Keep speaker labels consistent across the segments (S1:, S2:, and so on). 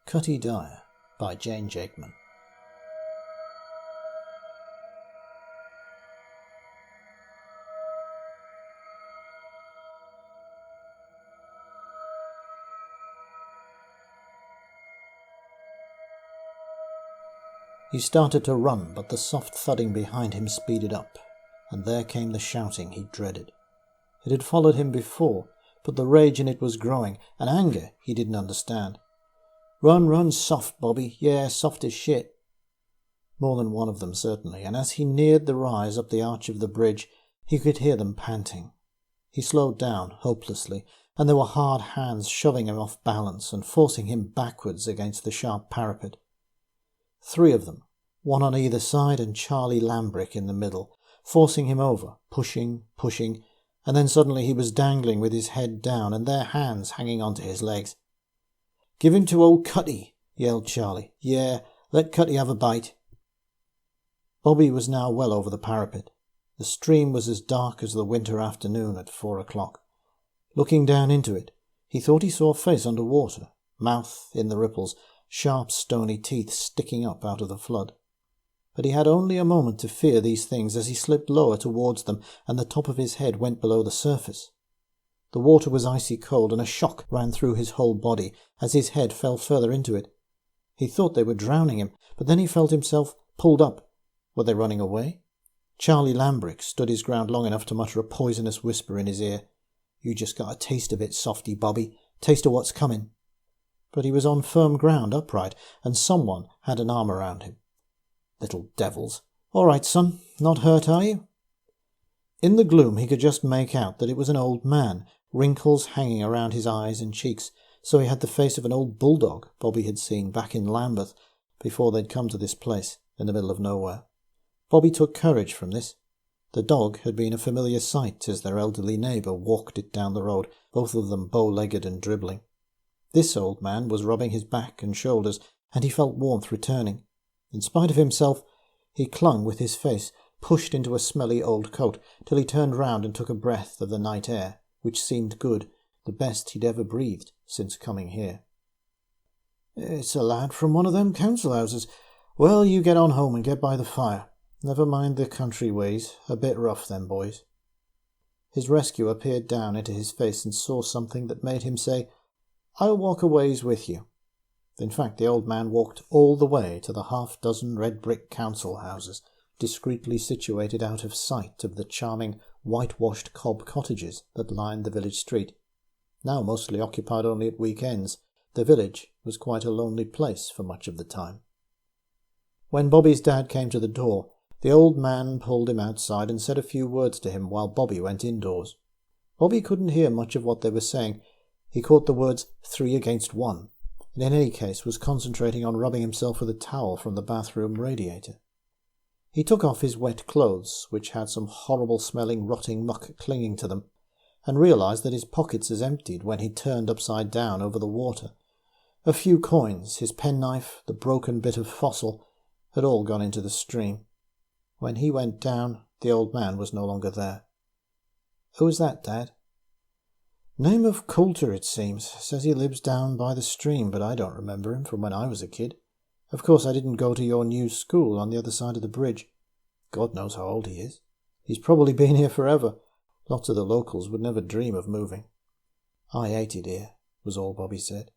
S1: Cutty, Dyer by Jakeman. He started to run, but the soft thudding behind him speeded up, and there came the shouting he dreaded. It had followed him before, but the rage in it was growing, an anger he didn't understand. "Run, run, soft, Bobby. Yeah, soft as shit." More than one of them, certainly, and as he neared the rise up the arch of the bridge, he could hear them panting. He slowed down, hopelessly, and there were hard hands shoving him off balance and forcing him backwards against the sharp parapet. 3 of them, one on either side and Charlie Lambrick in the middle, forcing him over, pushing, and then suddenly he was dangling with his head down and their hands hanging onto his legs. "Give him to old Cutty," yelled Charlie. "Yeah, let Cutty have a bite." Bobby was now well over the parapet. The stream was as dark as the winter afternoon at 4 o'clock. Looking down into it, he thought he saw a face under water, mouth in the ripples, sharp stony teeth sticking up out of the flood. But he had only a moment to fear these things as he slipped lower towards them and the top of his head went below the surface. The water was icy cold and a shock ran through his whole body as his head fell further into it. He thought they were drowning him, but then he felt himself pulled up. Were they running away? Charlie Lambrick stood his ground long enough to mutter a poisonous whisper in his ear. "You just got a taste of it, softy Bobby. Taste of what's coming." But he was on firm ground, upright, and someone had an arm around him. Little devils. "All right, son. Not hurt, are you?" In the gloom he could just make out that it was an old man, wrinkles hanging around his eyes and cheeks, so he had the face of an old bulldog Bobby had seen back in Lambeth before they'd come to this place in the middle of nowhere. Bobby took courage from this. The dog had been a familiar sight as their elderly neighbour walked it down the road, both of them bow-legged and dribbling. This old man was rubbing his back and shoulders, and he felt warmth returning. In spite of himself, he clung with his face pushed into a smelly old coat till he turned round and took a breath of the night air, which seemed good, the best he'd ever breathed since coming here. "It's a lad from one of them council houses. Well, you get on home and get by the fire. Never mind the country ways. A bit rough, them boys." His rescuer peered down into his face and saw something that made him say, "I'll walk a ways with you." In fact, the old man walked all the way to the half-dozen red-brick council houses, discreetly situated out of sight of the charming whitewashed cob cottages that lined the village street. Now mostly occupied only at weekends, the village was quite a lonely place for much of the time. When Bobby's dad came to the door, the old man pulled him outside and said a few words to him while Bobby went indoors. Bobby couldn't hear much of what they were saying. He caught the words 3 against 1, and in any case was concentrating on rubbing himself with a towel from the bathroom radiator. He took off his wet clothes, which had some horrible-smelling rotting muck clinging to them, and realized that his pockets had emptied when he turned upside down over the water. A few coins, his penknife, the broken bit of fossil, had all gone into the stream. When he went down, the old man was no longer there. "Who was that, Dad?" "Name of Coulter, it seems. Says he lives down by the stream, but I don't remember him from when I was a kid. Of course I didn't go to your new school on the other side of the bridge. God knows how old he is. He's probably been here forever. Lots of the locals would never dream of moving." "I hate it here," was all Bobby said.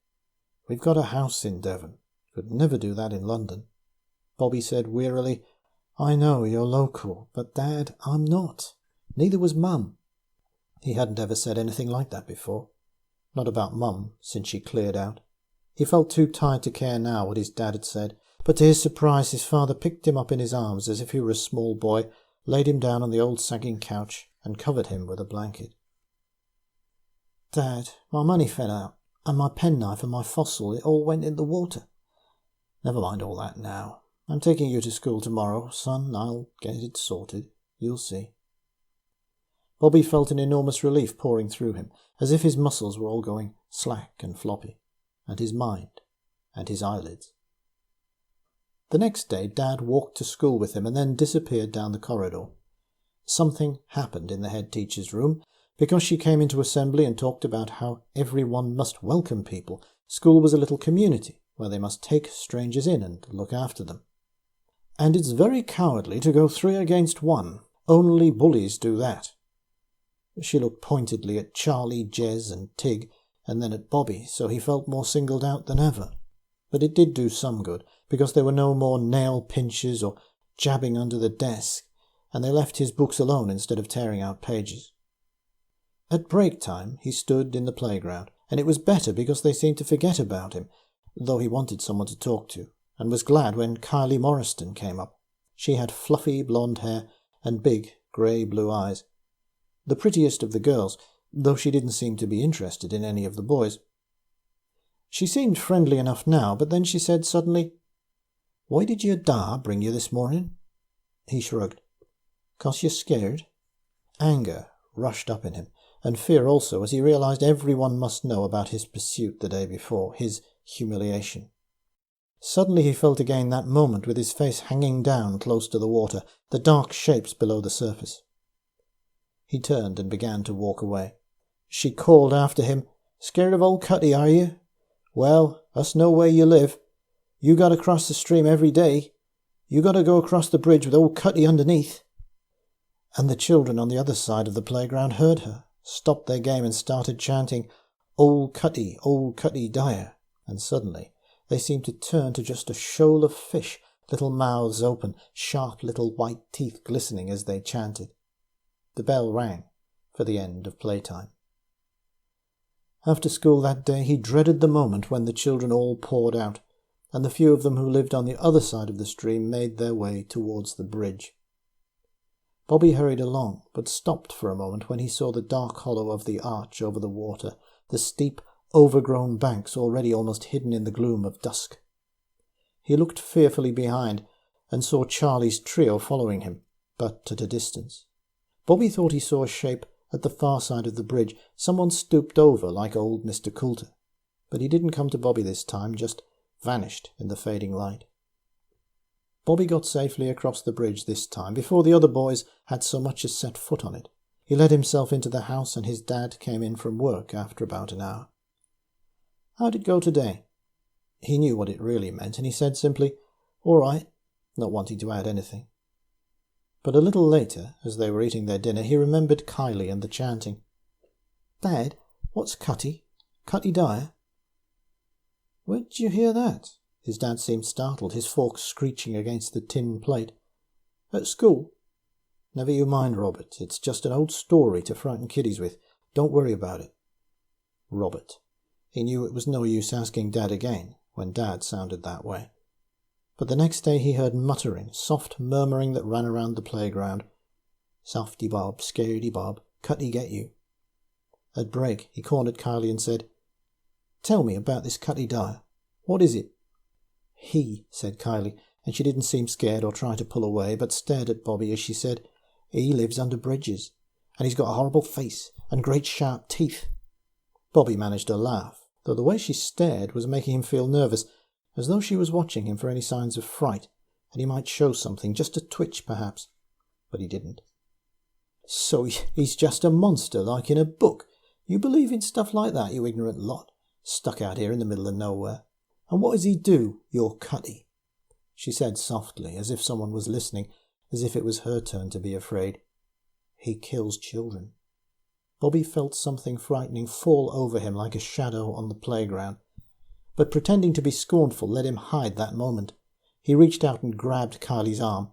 S1: "We've got a house in Devon. Could never do that in London." Bobby said wearily, "I know you're local, but Dad, I'm not. Neither was Mum." He hadn't ever said anything like that before. Not about Mum, since she cleared out. He felt too tired to care now what his dad had said, but to his surprise his father picked him up in his arms as if he were a small boy, laid him down on the old sagging couch, and covered him with a blanket. "Dad, my money fell out, and my penknife and my fossil, it all went in the water." "Never mind all that now. I'm taking you to school tomorrow, son. I'll get it sorted. You'll see." Bobby felt an enormous relief pouring through him, as if his muscles were all going slack and floppy, and his mind, and his eyelids. The next day Dad walked to school with him and then disappeared down the corridor. Something happened in the head teacher's room, because she came into assembly and talked about how everyone must welcome people. School was a little community, where they must take strangers in and look after them. And it's very cowardly to go 3 against 1. Only bullies do that. She looked pointedly at Charlie, Jez and Tig, and then at Bobby, so he felt more singled out than ever. But it did do some good, because there were no more nail pinches or jabbing under the desk, and they left his books alone instead of tearing out pages. At break time he stood in the playground, and it was better because they seemed to forget about him, though he wanted someone to talk to, and was glad when Kylie Morriston came up. She had fluffy blonde hair and big grey-blue eyes. The prettiest of the girls, though she didn't seem to be interested in any of the boys. She seemed friendly enough now, but then she said suddenly, "Why did your da bring you this morning?" He shrugged. "'Cause you're scared?" Anger rushed up in him, and fear also, as he realized everyone must know about his pursuit the day before, his humiliation. Suddenly he felt again that moment with his face hanging down close to the water, the dark shapes below the surface. He turned and began to walk away. She called after him, "Scared of old Cutty, are you? Well, us know where you live. You got to cross the stream every day. You got to go across the bridge with old Cutty underneath." And the children on the other side of the playground heard her, stopped their game and started chanting, Old Cutty, Dyer." And suddenly they seemed to turn to just a shoal of fish, little mouths open, sharp little white teeth glistening as they chanted. The bell rang for the end of playtime. After school that day he dreaded the moment when the children all poured out, and the few of them who lived on the other side of the stream made their way towards the bridge. Bobby hurried along, but stopped for a moment when he saw the dark hollow of the arch over the water, the steep, overgrown banks already almost hidden in the gloom of dusk. He looked fearfully behind, and saw Charlie's trio following him, but at a distance. Bobby thought he saw a shape at the far side of the bridge. Someone stooped over like old Mr. Coulter, but he didn't come to Bobby this time, just vanished in the fading light. Bobby got safely across the bridge this time, before the other boys had so much as set foot on it. He let himself into the house, and his dad came in from work after about an hour. "How'd it go today?" He knew what it really meant, and he said simply, "All right," not wanting to add anything. But a little later, as they were eating their dinner, he remembered Kylie and the chanting. "Dad, what's Cutty? Cutty Dyer?" "Where'd you hear that?" His dad seemed startled, his fork screeching against the tin plate. "At school?" "Never you mind, Robert. It's just an old story to frighten kiddies with. Don't worry about it." Robert. He knew it was no use asking Dad again, when Dad sounded that way. But the next day he heard muttering, soft murmuring that ran around the playground. "Softy Bob, scaredy Bob, Cutty get you." At break he cornered Kylie and said, "Tell me about this Cutty Dyer. What is it?" "He," said Kylie, and she didn't seem scared or try to pull away, but stared at Bobby as she said, "He lives under bridges, and he's got a horrible face and great sharp teeth." Bobby managed to laugh, though the way she stared was making him feel nervous, as though she was watching him for any signs of fright, and he might show something, just a twitch perhaps. But he didn't. "So he's just a monster like in a book. You believe in stuff like that, you ignorant lot, stuck out here in the middle of nowhere. And what does he do, your Cutty?" She said softly, as if someone was listening, as if it was her turn to be afraid. "He kills children." Bobby felt something frightening fall over him like a shadow on the playground, but pretending to be scornful let him hide that moment. He reached out and grabbed Kylie's arm.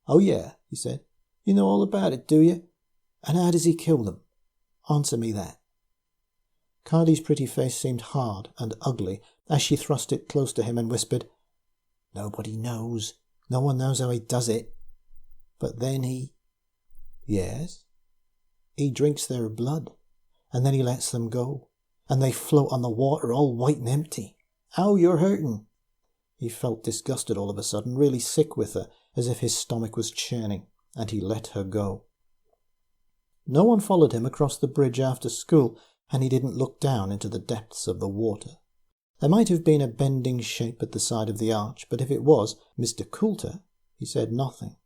S1: "Oh yeah," he said. "You know all about it, do you? And how does he kill them? Answer me that." Kylie's pretty face seemed hard and ugly as she thrust it close to him and whispered, "Nobody knows. No one knows how he does it. But then he—" "Yes?" "He drinks their blood, and then he lets them go, and they float on the water all white and empty. Ow, you're hurting." He felt disgusted all of a sudden, really sick with her, as if his stomach was churning, and he let her go. No one followed him across the bridge after school, and he didn't look down into the depths of the water. There might have been a bending shape at the side of the arch, but if it was Mr. Coulter, he said nothing.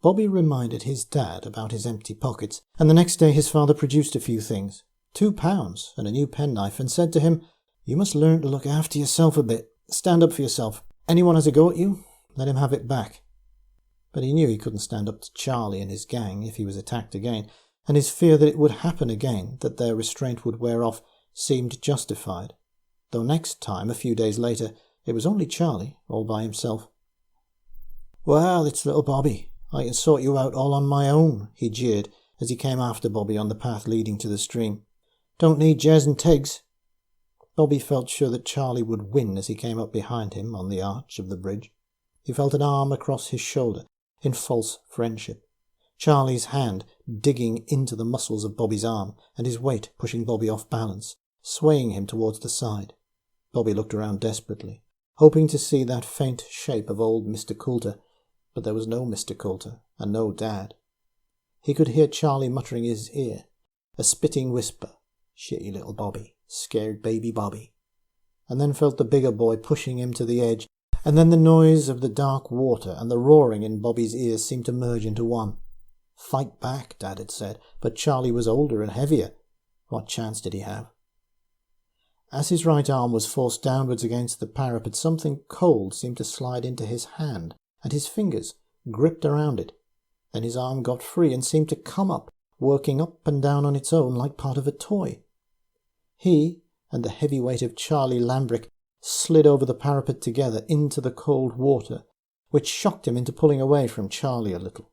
S1: Bobby reminded his dad about his empty pockets, and the next day his father produced a few things, £2 and a new penknife, and said to him, You must learn to look after yourself a bit. Stand up for yourself. Anyone has a go at you, let him have it back. But he knew he couldn't stand up to Charlie and his gang if he was attacked again, and his fear that it would happen again, that their restraint would wear off, seemed justified, though next time, a few days later, it was only Charlie, all by himself. "Well, it's little Bobby. I can sort you out all on my own," he jeered as he came after Bobby on the path leading to the stream. "Don't need Jez and Tiggs." Bobby felt sure that Charlie would win as he came up behind him on the arch of the bridge. He felt an arm across his shoulder, in false friendship. Charlie's hand digging into the muscles of Bobby's arm, and his weight pushing Bobby off balance, swaying him towards the side. Bobby looked around desperately, hoping to see that faint shape of old Mr. Coulter, but there was no Mr. Coulter, and no Dad. He could hear Charlie muttering in his ear, a spitting whisper, "Shitty little Bobby, scared baby Bobby," and then felt the bigger boy pushing him to the edge, and then the noise of the dark water and the roaring in Bobby's ears seemed to merge into one. Fight back, Dad had said, but Charlie was older and heavier. What chance did he have? As his right arm was forced downwards against the parapet, something cold seemed to slide into his hand, and his fingers gripped around it. Then his arm got free and seemed to come up, working up and down on its own like part of a toy. He and the heavy weight of Charlie Lambrick slid over the parapet together into the cold water, which shocked him into pulling away from Charlie a little.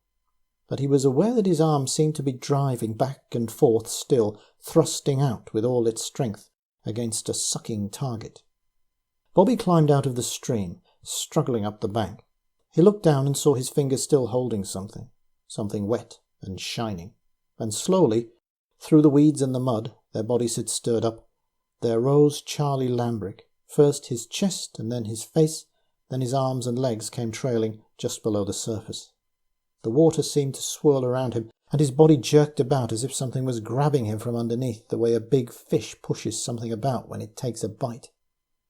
S1: But he was aware that his arm seemed to be driving back and forth still, thrusting out with all its strength against a sucking target. Bobby climbed out of the stream, struggling up the bank. He looked down and saw his fingers still holding something wet and shining, and slowly, through the weeds and the mud their bodies had stirred up, there rose Charlie Lambrick. First his chest, and then his face, then his arms and legs came trailing just below the surface. The water seemed to swirl around him, and his body jerked about as if something was grabbing him from underneath, the way a big fish pushes something about when it takes a bite.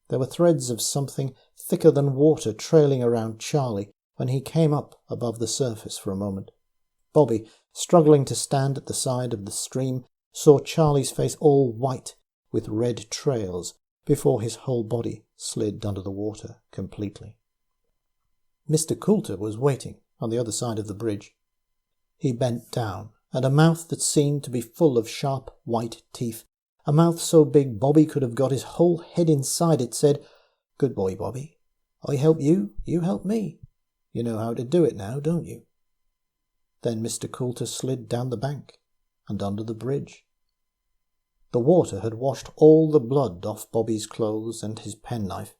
S1: There were threads of something thicker than water trailing around Charlie when he came up above the surface for a moment. Bobby, struggling to stand at the side of the stream, saw Charlie's face all white with red trails before his whole body slid under the water completely. Mr. Coulter was waiting on the other side of the bridge. He bent down, and a mouth that seemed to be full of sharp white teeth, a mouth so big Bobby could have got his whole head inside it, said, "Good boy, Bobby. I help you, you help me. You know how to do it now, don't you?" Then Mr. Coulter slid down the bank and under the bridge. The water had washed all the blood off Bobby's clothes and his penknife.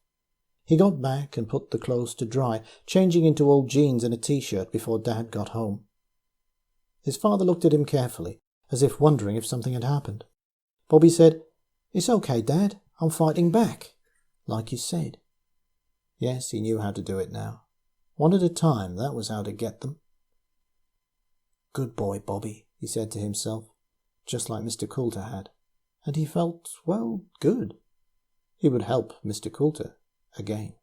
S1: He got back and put the clothes to dry, changing into old jeans and a t-shirt before Dad got home. His father looked at him carefully, as if wondering if something had happened. Bobby said, "It's okay, Dad. I'm fighting back, like you said." Yes, he knew how to do it now. One at a time, that was how to get them. "Good boy, Bobby," he said to himself, just like Mr. Coulter had. And he felt, well, good. He would help Mr. Coulter again.